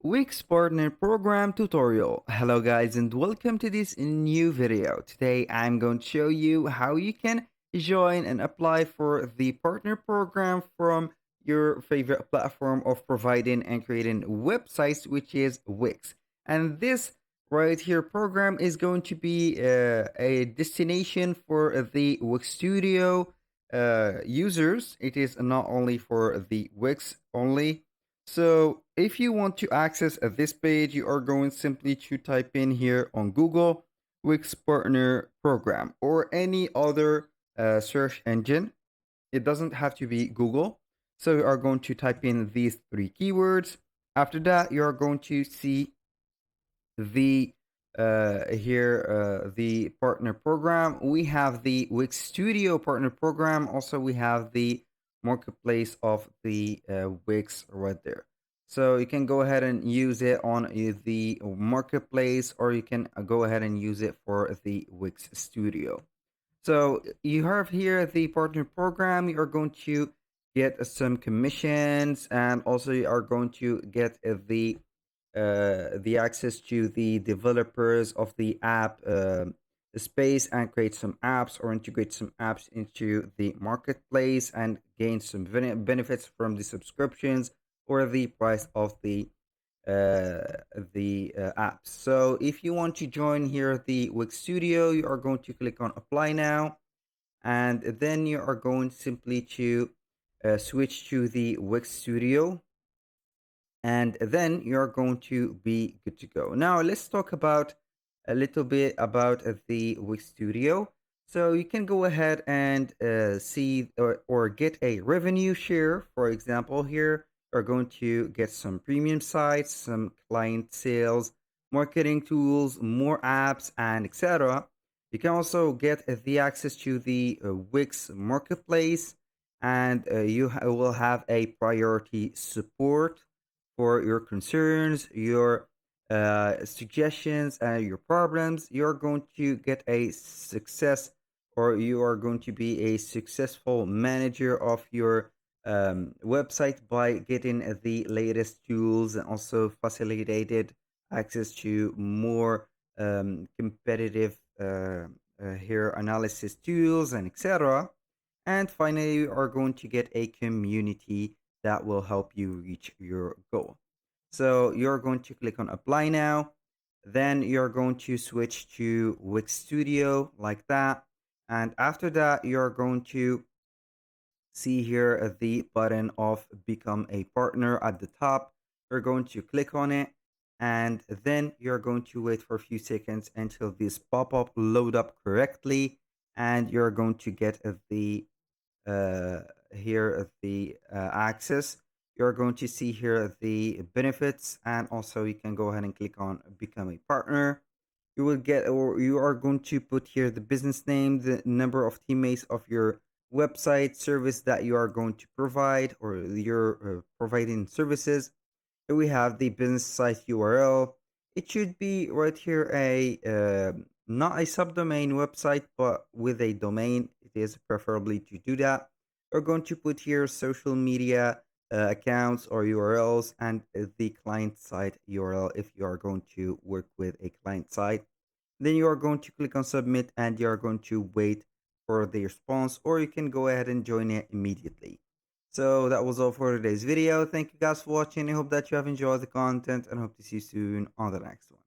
Wix Partner Program tutorial. Hello guys and welcome to this new video. Today I'm going to show you how you can join and apply for the partner program from your favorite platform of providing and creating websites, which is Wix. And this right here program is going to be a destination for the Wix Studio users. It is not only for the Wix only, so if you want to access this page, you are going simply to type in here on Google Wix Partner Program or any other search engine. It doesn't have to be Google. So you are going to type in these three keywords. After that, you are going to see the the partner program. We have the Wix Studio partner program. Also, we have the marketplace of the Wix right there. So you can go ahead and use it on the marketplace, or you can go ahead and use it for the Wix Studio. So you have here the partner program. You are going to get some commissions, and also you are going to get the access to the developers of the app space and create some apps or integrate some apps into the marketplace and gain some benefits from the subscriptions or the price of the apps. So if you want to join here the Wix Studio, you are going to click on apply now, and then you are going simply to switch to the Wix Studio, and then you're going to be good to go. Now let's talk about a little bit about the Wix Studio. So you can go ahead and see or get a revenue share. For example, here you're going to get some premium sites, some client sales, marketing tools, more apps, and etc. You can also get the access to the Wix marketplace, and will have a priority support for your concerns, your suggestions, and your problems. You're going to get a success, or you are going to be a successful manager of your website by getting the latest tools and also facilitated access to more competitive here analysis tools and etc. And finally, you are going to get a community that will help you reach your goal. So you're going to click on apply now. Then you're going to switch to Wix Studio like that. And after that, you're going to see here the button of become a partner at the top. You're going to click on it, and then you're going to wait for a few seconds until this pop-up load up correctly, and you're going to get the uh, the access. You're going to see here the benefits, and also you can go ahead and click on become a partner. You will get, or you are going to put here the business name, the number of teammates of your website service that you are going to provide, or you're providing services. Here we have the business site URL. It should be right here a not a subdomain website, but with a domain. It is preferably to do that. We're going to put here social media accounts or URLs, and the client site URL if you are going to work with a client site. Then you are going to click on submit, and you are going to wait for the response, or you can go ahead and join it immediately. So that was all for today's video. Thank you guys for watching. I hope that you have enjoyed the content, and hope to see you soon on the next one.